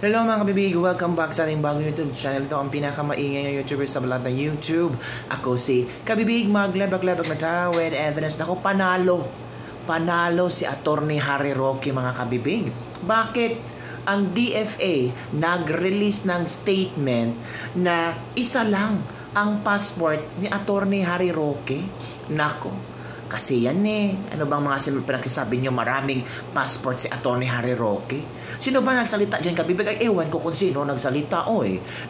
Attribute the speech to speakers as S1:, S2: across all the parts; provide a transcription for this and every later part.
S1: Hello mga kabibig, welcome back sa ating bagong YouTube channel. Ito ang pinakamaingay ng YouTuber sa balat ng YouTube. Ako si Kabibig, maglebak-lebak na ta with evidence na ako panalo si Attorney Harry Roque mga kabibig. Bakit? Ang DFA nag-release ng statement na isa lang ang passport ni Attorney Harry Roque. Nako, kasi yan ano bang mga pinagsasabi nyo, maraming passport si Attorney Harry Roque? Sino ba nagsalita dyan kabibig? Ay ewan ko kung sino nagsalita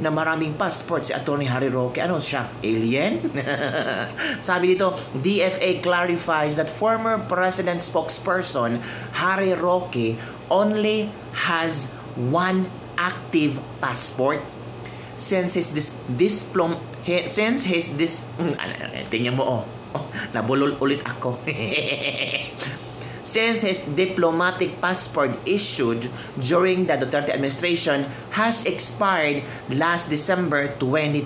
S1: na maraming passport si Attorney Harry Roque. Ano siya? Alien? Sabi dito, DFA clarifies that former president spokesperson Harry Roque only has one active passport since his tingnan mo nabulol ulit ako. Since his diplomatic passport issued during the Duterte administration has expired last December 2022.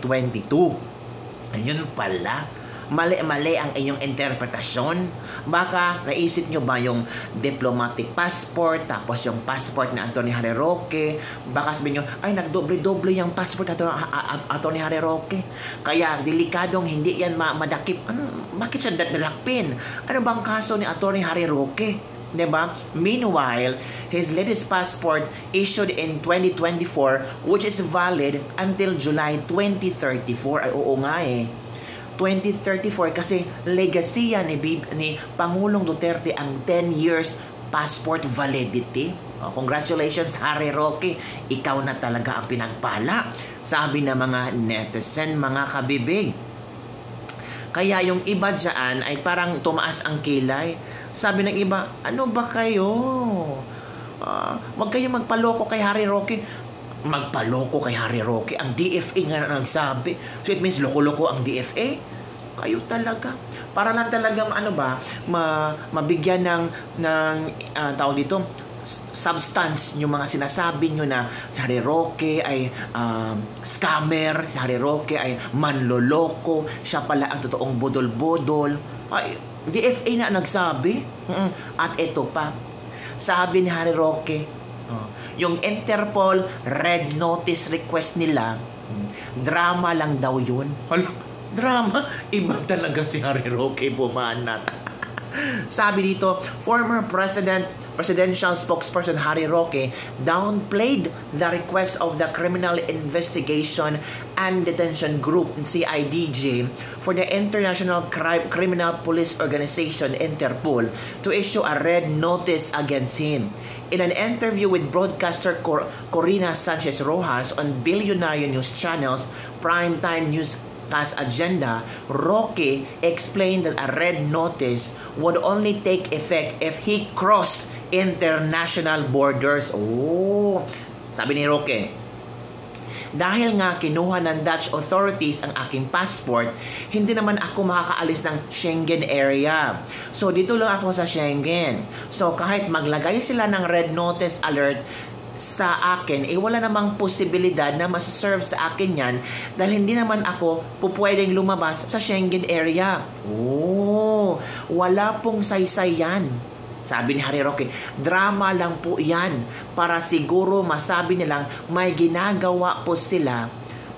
S1: Ayun pala. Mali-mali ang inyong interpretasyon. Baka naisip nyo ba yung diplomatic passport tapos yung passport na Attorney Harry Roque? Baka sabihin nyo, ay nagdoble-doble yung passport Attorney Harry Roque. Kaya delikadong hindi yan madakip. Bakit siya dadakpin? Ano bang kaso ni Attorney Harry Roque? Diba? Meanwhile, his latest passport issued in 2024 which is valid until July 2034. Ay oo nga 2034 kasi legacy yan ni Pangulong Duterte ang 10 years passport validity. Congratulations Harry Roque, ikaw na talaga ang pinagpala, sabi ng mga netizen mga kabibig. Kaya yung iba dyan ay parang tumaas ang kilay. Sabi ng iba, ano ba kayo? Wag kayong magpaloko kay Harry Roque. Magpaloko kay Harry Roque? Ang DFA nga nagsabi. So it means loko-loko ang DFA? Kayo talaga. Para lang talagang mabigyan ng tawag dito, substance yung mga sinasabi nyo na si Harry Roque ay scammer, si Harry Roque ay manloloko, siya pala ang totoong bodol-bodol. Ay, DFA na nagsabi. At ito pa, sabi ni Harry Roque, yung Interpol red notice request nila, drama lang daw yun. Drama? Iba talaga si Harry Roque bumanat. Sabi dito, former presidential spokesperson Harry Roque downplayed the request of the Criminal Investigation and Detention Group, CIDG, for the International Criminal Police Organization, Interpol, to issue a red notice against him. In an interview with broadcaster Corina Sanchez Rojas on Billionaire News Channel's Primetime Newscast Agenda, Roque explained that a red notice would only take effect if he crossed international borders. Sabi ni Roque, dahil nga kinuha ng Dutch authorities ang aking passport, hindi naman ako makakaalis ng Schengen area. So dito lang ako sa Schengen. So kahit maglagay sila ng red notice alert sa akin, wala namang posibilidad na masaserve sa akin yan dahil hindi naman ako pupwedeng lumabas sa Schengen area. Wala pong saysay yan. Sabi ni Harry Roque, drama lang po yan para siguro masabi nilang may ginagawa po sila.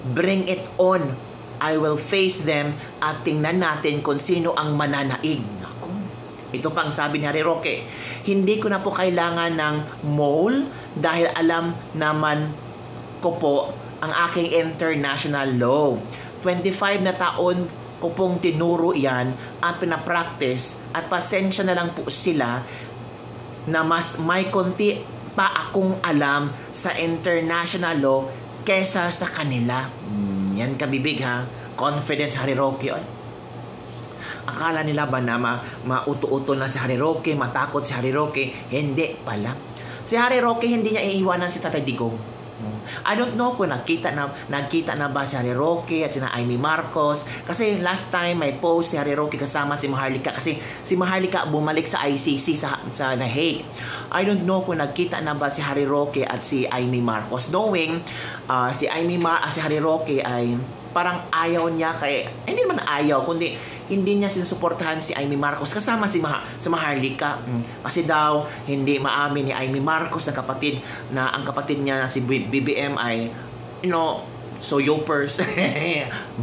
S1: Bring it on. I will face them at tingnan natin kung sino ang mananaig. Naku. Ito pang sabi ni Harry Roque, hindi ko na po kailangan ng mole dahil alam naman ko po ang aking international law. 25 na taon ko pong tinuro yan at pinapractice at pasensya na lang po sila na mas may konti pa akong alam sa international law kesa sa kanila. Yan kabibig ha. Confidence Harry Roque. Akala nila ba na mauto-uto na si Harry Roque, matakot si Harry Roque? Hindi pala. Si Harry Roque hindi niya iiwanan si Tatay Digong. I don't know kung nagkita na ba si Harry Roque at sina Amy Marcos, kasi last time may post si Harry Roque kasama si Maharlika kasi si Maharlika bumalik sa ICC sa The Hague. I don't know kung nagkita na ba si Harry Roque at si Amy Marcos, knowing si Harry Roque ay parang ayaw niya hindi naman ayaw kundi hindi niya sinusuportahan si Amy Marcos kasama si Maharlika. Kasi daw hindi maamin ni Amy Marcos ang kapatid niya na si BBM ay soyopers,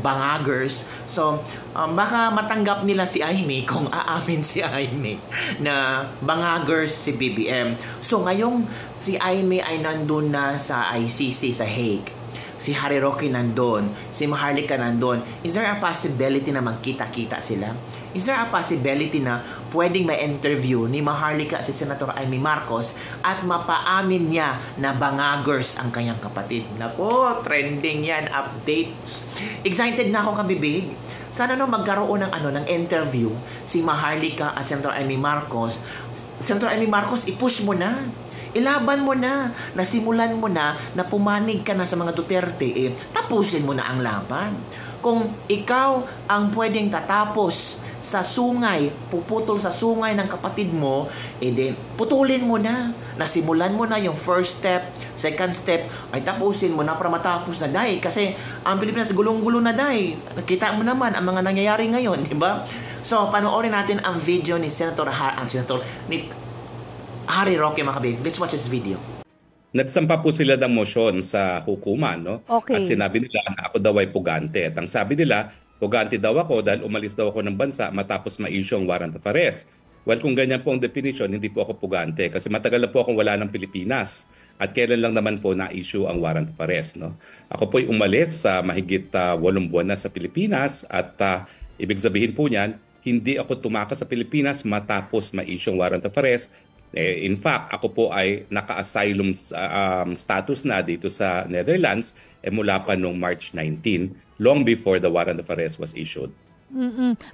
S1: bangagers. So, baka matanggap nila si Amy kung aamin si Amy na bangagers si BBM. So, ngayong si Amy ay nandun na sa ICC sa Hague. Si Harry Roque nandun, si Maharlika nandun. Is there a possibility na magkita-kita sila? Is there a possibility na pwedeng ma-interview ni Maharlika si Senator Amy Marcos at mapaamin niya na bangagers ang kanyang kapatid? Naku, trending yan, updates. Excited na ako, kabibig. Sana magkaroon ng interview si Maharlika at Senator Amy Marcos. Senator Amy Marcos, i-push mo na. Ilaban mo na, nasimulan mo na pumanig ka na sa mga Duterte, tapusin mo na ang laban. Kung ikaw ang pwedeng tatapos sa sungay, puputol sa sungay ng kapatid mo, putulin mo na. Nasimulan mo na yung first step, second step, ay tapusin mo na para matapos na, dahil kasi ang Pilipinas gulong-gulo na, dahil nakita mo naman ang mga nangyayari ngayon, di ba? So, panoorin natin ang video ni Harry Roque, mga kabig. Let's watch this video.
S2: Nagsampa po sila ng motion sa hukuman, no?
S3: Okay.
S2: At sinabi nila na ako daw ay pugante. At ang sabi nila, pugante daw ako dahil umalis daw ako ng bansa matapos ma-issue ang warrant of arrest. Well, kung ganyan po ang definition, hindi po ako pugante kasi matagal na po akong wala ng Pilipinas. At kailan lang naman po na-issue ang warrant of arrest, no? Ako po'y umalis sa mahigit 8 buwan na sa Pilipinas at ibig sabihin po niyan, hindi ako tumakas sa Pilipinas matapos ma-issue ang warrant of arrest. In fact, ako po ay naka-asylum status na dito sa Netherlands mula pa noong March 19, long before the warrant of arrest was issued.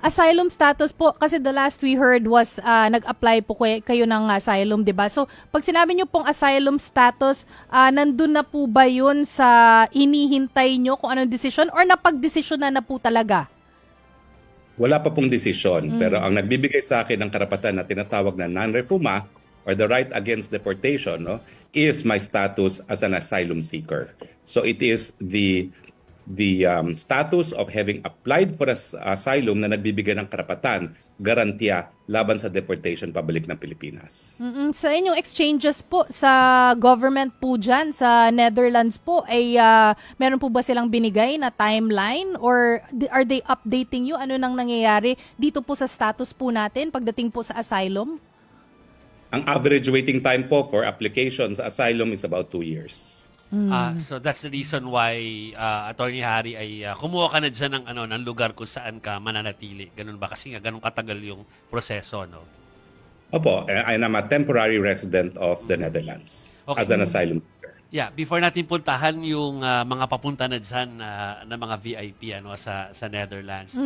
S3: Asylum status po, kasi the last we heard was nag-apply po kayo ng asylum, 'di ba? So, pag sinabi niyo pong asylum status, nandun na po ba 'yun sa inihintay niyo kung anong decision or napag-desisyon na po talaga?
S2: Wala pa pong desisyon, pero ang nagbibigay sa akin ng karapatan na tinatawag na non-refuma or the right against deportation, no, is my status as an asylum seeker. So it is the status of having applied for asylum na nagbibigay ng karapatan, garantiya laban sa deportation pabalik ng Pilipinas.
S3: Sa inyong exchanges po sa government po dyan, sa Netherlands po, ay meron po ba silang binigay na timeline or are they updating you? Ano nang nangyayari dito po sa status po natin pagdating po sa asylum?
S2: Ang average waiting time po for applications sa asylum is about 2 years.
S4: So that's the reason why Attorney Harry ay kumuha ka na dyan ng lugar kung saan ka mananatili. Ganun ba? Kasi nga ganun katagal yung proseso, no?
S2: Opo, I am a temporary resident of the Netherlands as an asylum seeker.
S4: Yeah, before natin puntahan yung mga papunta na dyan na mga VIP sa Netherlands.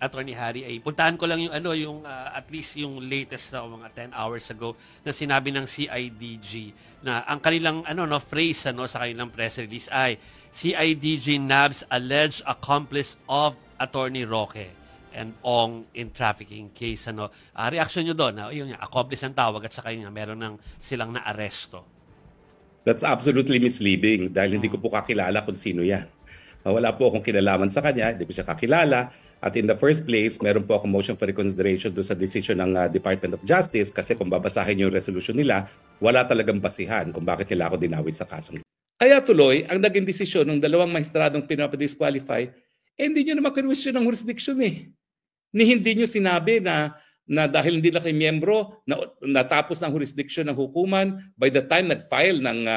S4: Attorney Harry, ay puntahan ko lang yung at least yung latest na mga 10 hours ago na sinabi ng CIDG na ang kanilang phrase sa kanilang press release ay CIDG nabs alleged accomplice of Attorney Roque and Ong in trafficking case. Reaction nyo doon, yung accomplice ang tawag at saka yung meron silang na-aresto.
S2: That's absolutely misleading dahil hindi ko po kakilala kung sino yan. Wala po akong kinalaman sa kanya, hindi ko siya kakilala. At in the first place, meron po akong motion for reconsideration doon sa decision ng Department of Justice kasi kung babasahin yung resolution nila, wala talagang basihan kung bakit nila ako dinawit sa kasong. Kaya tuloy, ang naging desisyon ng dalawang mahistradong pinapadisqualify, hindi nyo naman kinwestiyon ng jurisdiction Ni hindi nyo sinabi na dahil hindi na kayo miyembro, natapos ng jurisdiction ng hukuman, by the time nag-file ng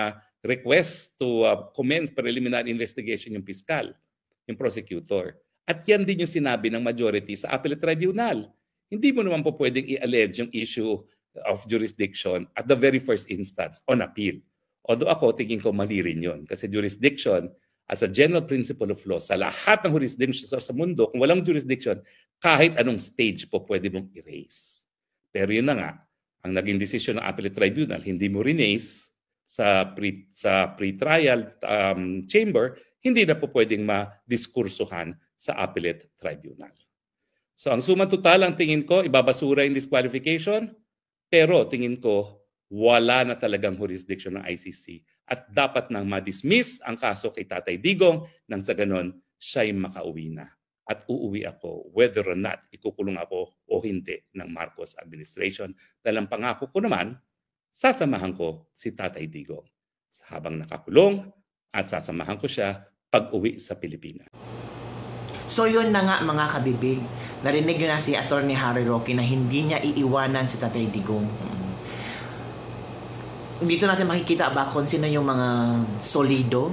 S2: request to commence preliminary investigation yung piskal, yung prosecutor. At yan din yung sinabi ng majority sa appellate tribunal. Hindi mo naman po pwedeng i-allege yung issue of jurisdiction at the very first instance on appeal. Although ako, tingin ko mali rin yun. Kasi jurisdiction, as a general principle of law, sa lahat ng jurisdiction sa mundo, kung walang jurisdiction, kahit anong stage po pwede mong erase. Pero yun na nga, ang naging desisyon ng appellate tribunal, hindi mo rinase sa pre-trial chamber, hindi na po pwedeng madiskursuhan sa appellate tribunal. So ang suma total, ang tingin ko, ibabasura yung disqualification, pero tingin ko, wala na talagang jurisdiction ng ICC at dapat nang ma-dismiss ang kaso kay Tatay Digong nang sa ganon siya'y makauwi na. at uuwi ako whether or not ikukulong ako o hindi ng Marcos administration. Dahil ang pangako ko naman, sasamahan ko si Tatay Digong habang nakakulong at sasamahan ko siya pag-uwi sa Pilipinas.
S1: So yun na nga mga kabibig, narinig nyo na si Atty. Harry Roque na hindi niya iiwanan si Tatay Digong. Dito natin makikita ba kung sino yung mga solido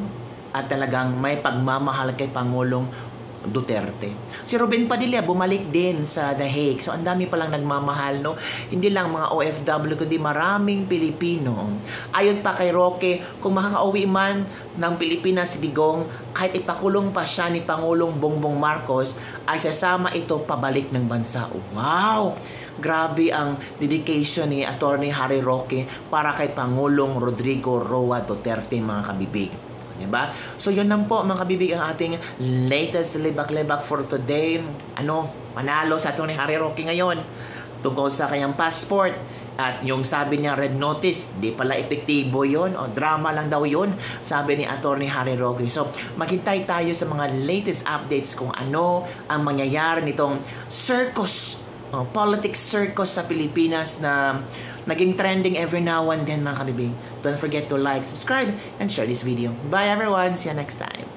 S1: at talagang may pagmamahal kay Pangulong Duterte. Si Ruben Padilla bumalik din sa The Hague. So ang dami palang nagmamahal, no? Hindi lang mga OFW kundi maraming Pilipino. Ayon pa kay Roque, kung makakauwi man ng Pilipinas si Digong, kahit ipakulong pa siya ni Pangulong Bongbong Marcos, ay sasama ito pabalik ng bansa. Wow! Grabe ang dedication ni Atty. Harry Roque para kay Pangulong Rodrigo Roa Duterte, mga kabibig. Diba? So yun lang po mga kabibig ang ating latest lebak-lebak for today. Manalo sa Atty. Harry Roque ngayon tungkol sa kanyang passport. At yung sabi niya red notice, di pala epektibo yun o drama lang daw yun, sabi ni Atty. Harry Roque. So maghintay tayo sa mga latest updates kung ano ang mangyayari nitong circus, politics circus sa Pilipinas na naging trending every now and then, mga kabibig. Don't forget to like, subscribe, and share this video. Bye everyone! See you next time!